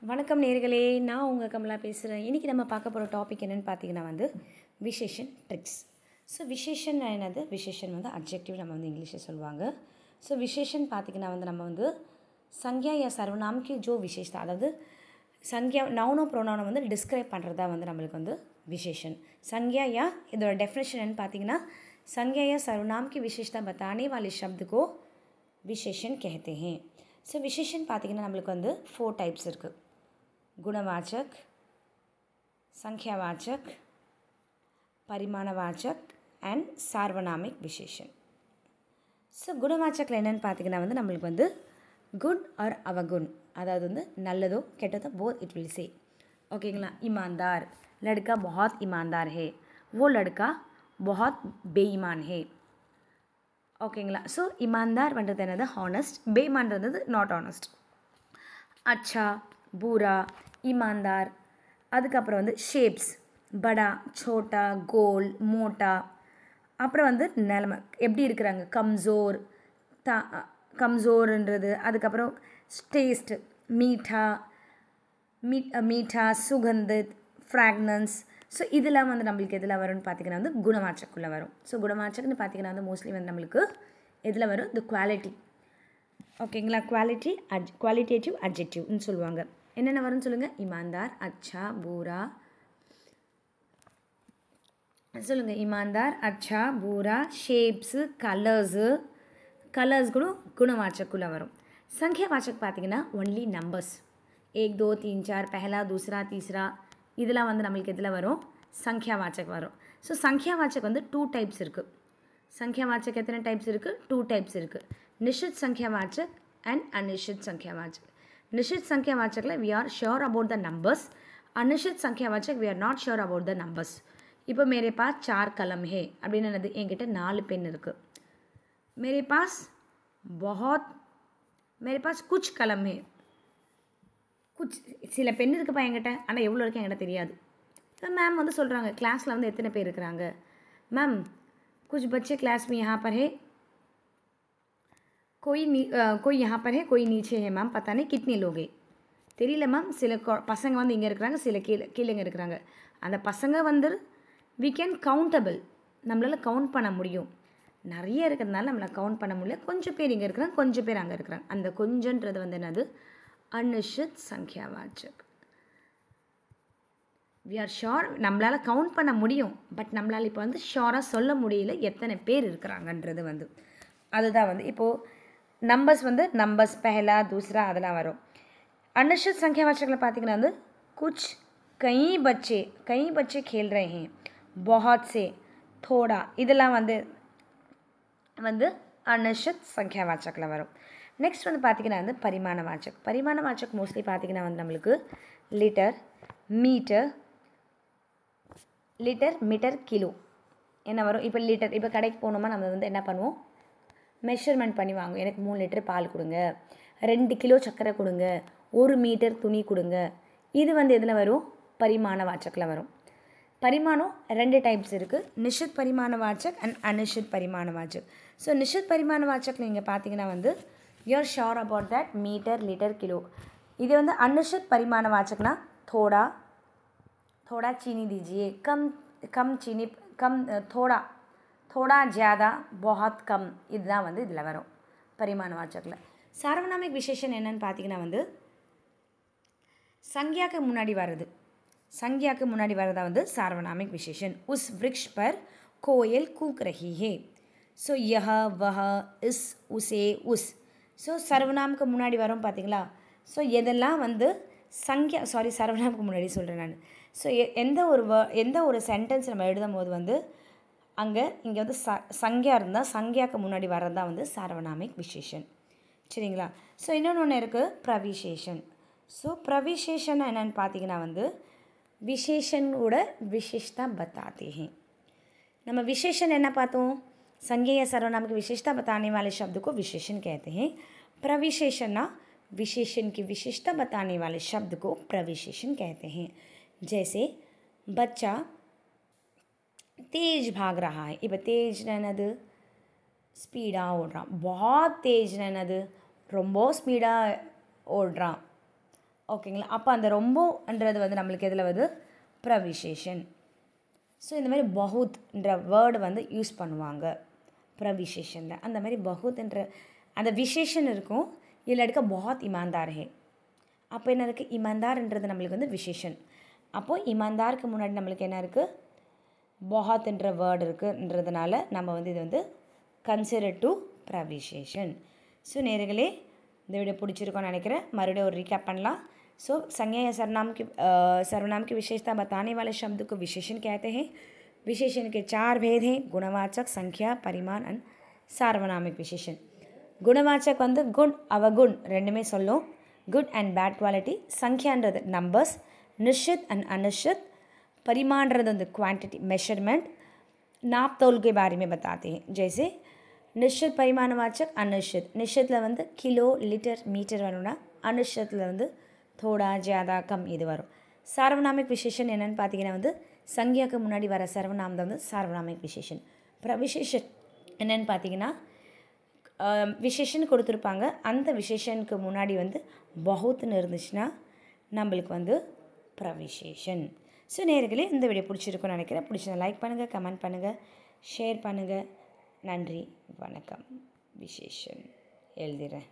வணக்கம் நேர்களே, நான் உங்கள் கமலா பேசுகிறேன். இன்றைக்கி நம்ம பார்க்க போகிற டாபிக் என்னென்னு பார்த்தீங்கன்னா விசேஷன் ட்ரிக்ஸ். ஸோ விசேஷன் என்னது? விசேஷன் அட்ஜெக்டிவ் நம்ம இங்கிலீஷில் சொல்லுவாங்க. ஸோ விசேஷன் பார்த்திங்கன்னா நம்ம சங்யா யா சர்வநாம் கி ஜோ விசேஷதா, அதாவது சங்யா நவுனோ ப்ரோனவுனை டிஸ்கிரைப் பண்ணுறதா நம்மளுக்கு விசேஷன். சங்யா யா இதோட டெஃபினேஷன் என்னன்னு பார்த்தீங்கன்னா, संज्ञा या सर्वनाम की विशेषता बताने वाले शब्द को विशेषण कहते हैं. ஸோ விசேஷன் பார்த்திங்கன்னா நம்மளுக்கு 4 டைப்ஸ் இருக்குது. குணவாச்சக், சங்க்யாவாச்சக், பரிமாணவாச்சக் அண்ட் சார்வநாமிக் விசேஷன். ஸோ குணவாச்சக்கில் என்னென்னு பார்த்திங்கன்னா நம்மளுக்கு குட் ஆர் அவகுன், அதாவது நல்லதோ கெட்டதோ போத் இட் வில் சே. ஓகேங்களா? ईमानदार, लड़का बहुत ईमानदार है, वो लड़का बहुत बेईमान है. ஓகேங்களா? ஸோ ईमानदार பண்ணுறது என்னது? ஹானஸ்ட். बेईमानறது நாட் ஹானஸ்ட். அச்சா, பூரா, ईमानदार. அதுக்கப்புறம் ஷேப்ஸ், படா, சோட்டா, கோல், மோட்டா. அப்புறம் நிலமை எப்படி இருக்கிறாங்க, கம்சோர், கம்சோர்ன்றது. அதுக்கப்புறம் டேஸ்ட், மீட்டா, மீட்டா, சுகந்தித், ஃப்ராக்னன்ஸ். ஸோ இதெல்லாம் நம்மளுக்கு எதில் வரும்னு பார்த்திங்கன்னா குணவாச்சக்குள்ளே வரும். ஸோ குணவாச்சக்குன்னு பார்த்திங்கன்னா மோஸ்ட்லி நம்மளுக்கு எதில் வரும்? இந்த குவாலிட்டி. ஓகேங்களா? குவாலிட்டேட்டிவ் அட்ஜெக்டிவ்னு சொல்லுவாங்க. என்னென்ன வரும்னு சொல்லுங்கள்? ईमानदार, अच्छा, பூரா. சொல்லுங்கள். ईमानदार, अच्छा, பூரா, ஷேப்ஸு, கலர்ஸ் கூட குணவாச்சக்குள்ளே வரும். சங்க்யாவாச்சக் பார்த்திங்கன்னா ஒன்லி நம்பர்ஸ். 1 2 3 4 पहला दूसरा तीसरा இதெல்லாம் நம்மளுக்கு எதில் வரும்? சங்க்யாவாச்சக் வரும். ஸோ சங்க்யாவாச்சக் 2 டைப்ஸ் இருக்குது. சங்க்யாவாச்சக் எத்தனை டைப்ஸ் இருக்குது? 2 டைப்ஸ் இருக்குது. நிஷித் சங்க்யாவாச்சக் அண்ட் அநிஷித் சங்க்யாவாச்சக். நிஷித் சங்க்யாவாச்சக்கில் we are sure about the numbers. அநிஷித் சங்க்யாவாச்சக் we are not sure about the numbers. இப்போ மேரே பாஸ் 4 கலம் ஹே அப்படின்னு என்னது? என்கிட்ட 4 பென் இருக்குது. மேரே பாஸ் குச் கலம் ஹே, சில பெண் இருக்குப்பா என்கிட்ட, ஆனால் எவ்வளோ இருக்குது என்கிட்ட தெரியாது. மேம் சொல்கிறாங்க, கிளாஸில் எத்தனை பேர் இருக்கிறாங்க? மேம் कुछ बच्चे क्लास में यहाँ पर है, कोई यहाँ पर है, कोई नीचे है मैम, पता नहीं कितने लोग हैं. தெரியல மேம், சில பசங்க இங்கே இருக்கிறாங்க, சில கீழேங்க இருக்கிறாங்க. அந்த பசங்க வி கேன் கவுண்டபிள், நம்மளால் கவுண்ட் பண்ண முடியும். நிறைய இருக்கிறதுனால நம்மளால் கவுண்ட் பண்ண முடியல. கொஞ்சம் பேர் இங்கே இருக்கிறாங்க, கொஞ்சம் பேர் அங்கே இருக்கிறாங்க. அந்த கொஞ்சன்றது என்னது? அநிஷித் சங்க்யாவாச்சக். வி ஆர் ஷோர், நம்மளால் கவுண்ட் பண்ண முடியும், பட் நம்மளால் இப்போ ஷோராக சொல்ல முடியல எத்தனை பேர் இருக்கிறாங்கன்றது அதுதான் இப்போது நம்பர்ஸ் நம்பர்ஸ் பஹலா தூசரா அதெல்லாம் வரும். அநிஷித் சங்க்யாவாச்சக்கில் பார்த்திங்கன்னா குச், கई बच्चे खेल रहे हैं, बहुत से, थोड़ा இதெல்லாம் அநிஷித் சங்க்யாவாச்சக்கில் வரும். நெக்ஸ்ட் பார்த்திங்கன்னா பரிமாணவாச்சக். பரிமாணவாச்சக் மோஸ்ட்லி பார்த்திங்கன்னா நம்மளுக்கு லிட்டர், மீட்டர், கிலோ என்ன வரும்? இப்போ லிட்டர், இப்போ கடைக்கு போனோமா நம்ம என்ன பண்ணுவோம்? மெஷர்மெண்ட் பண்ணி வாங்குவோம். எனக்கு 3 லிட்டர் பால் கொடுங்க, 2 கிலோ சர்க்கரை கொடுங்க, 1 மீட்டர் துணி கொடுங்க. இது எதில் வரும்? பரிமாணவாச்சக்கில் வரும். பரிமாணம் 2 டைப்ஸ் இருக்குது. நிஷித் பரிமாணவாச்சக் அண்ட் அநிஷித் பரிமாணவாச்சக். ஸோ நிஷித் பரிமாணவாச்சக்கில் நீங்கள் பார்த்தீங்கன்னா you are sure about that metre, litre, kilo. இது அநிஷித் பரிமாணவாச்சக்னா थोड़ा चीनी दीजिए, कम चीनी, कम, थोड़ा ज़्यादा, बहुत कम. இதுதான் இதில் வரும் பரிமாணவாச்சக்கில். சார்வநாமிக் விசேஷன் என்னன்னு பார்த்தீங்கன்னா சங்க்யாக்கு முன்னாடி வர்றது. சங்க்யாக்கு முன்னாடி வரதா சார்வநாமிக் விசேஷன். உஸ் விருக்ஷ் பர் கோयल कूक रही है. ஸோ யஹ, வஹ, இஸ், உசே, உஸ். ஸோ சர்வநாமுக்கு முன்னாடி வரும் பார்த்தீங்களா? ஸோ எதெல்லாம் சர்வநாமுக்கு முன்னாடி சொல்கிறேன் நான். ஸோ எந்த ஒரு சென்டென்ஸ் நம்ம எழுதும் போது இங்கே சங்க்யா இருந்தால் சங்க்யாவுக்கு முன்னாடி வர்றது தான் சார்வநாமிக் விசேஷன். சரிங்களா? ஸோ இன்னொன்று இருக்குது பிரவிசேஷன். ஸோ பிரவிசேஷன் என்னென்னு பார்த்தீங்கன்னா விசேஷனோட விசேஷதா பத்தாते हैं. நம்ம விசேஷன் என்ன பார்த்தோம்? संज्ञा या सर्वनाम की विशेषता बताने वाले शब्द को विशेषण कहते हैं. प्रविशेषण, विशेषण की विशेषता बताने वाले शब्द को प्रविशेषण कहते हैं. जैसे बच्चा तेज भाग रहा है. இப்போ तेज என்னது? ஸ்பீடாக ஓடுறான். बहुत तेज என்னது? ரொம்ப ஸ்பீடாக ஓடுறான். ஓகேங்களா. அப்போ அந்த ரொம்பன்றது வந்து நம்மளுக்கு எதில் வருது, ப்ரவிசேஷன். ஸோ இந்த மாதிரி பஹுத்ன்ற வேர்டு வந்து யூஸ் பண்ணுவாங்க ப்ரவிசேஷனில். அந்த மாதிரி பஹுத்ன்ற அந்த விசேஷன் இருக்கும், இதில் எடுக்க பஹுத் ईमानदार है. அப்போ என்ன இருக்குது, ईमानदारன்றது நம்மளுக்கு வந்து விசேஷன். அப்போது ईमानदारக்கு முன்னாடி நம்மளுக்கு என்ன இருக்குது, பஹுத்ன்ற வேர்டு இருக்குன்றதுனால நம்ம வந்து இது வந்து கன்சிடர் டு ப்ரவிசேஷன். ஸோ நேர்களே இந்த வீடியோ பிடிச்சிருக்கோன்னு நினைக்கிறேன். மறுபடியும் ஒரு ரீகேप பண்ணலாம். सो संज्ञा या सर्वनाम की विशेषता बताने वाले शब्द को विशेषण कहते हैं. विशेषण के 4 भेद हैं, गुणवाचक, संख्या, परिमाण और सार्वनामिक विशेषण. गुणवाचक வந்து குட் அவகுண் ரெண்டுமே சொல்லும். Good and bad quality. संख्याன்றது நம்பர்ஸ், निश्चित and अनिश्चित. परिमाणன்றது வந்து क्वांटिटी मेजरमेंट. नाप तोल के बारे में बताते हैं. जैसे निश्चित परिमाणवाचक, अनिश्चित. निश्चितல வந்து கிலோ, லிட்டர், மீட்டர் வரும்னா अनिश्चितல வந்து थोड़ा ज़्यादा कम இது வரும். சார்வநாமிக் விசேஷன் என்னென்னு பார்த்தீங்கன்னா வந்து சங்கியாவுக்கு முன்னாடி வர சர்வநாமம் தான் வந்து சார்வநாமிக் விசேஷன். பிரவிசேஷன் என்னென்னு பார்த்தீங்கன்னா விசேஷன் கொடுத்துருப்பாங்க, அந்த விசேஷனுக்கு முன்னாடி வந்து பஹுத்னு இருந்துச்சுன்னா நம்மளுக்கு வந்து பிரவிசேஷன். ஸோ நேர்களே இந்த வீடியோ பிடிச்சிருக்குன்னு நினைக்கிறேன். பிடிச்சதை லைக் பண்ணுங்கள், கமெண்ட் பண்ணுங்கள், ஷேர் பண்ணுங்கள். நன்றி, வணக்கம். விசேஷன் எழுதுகிறேன்.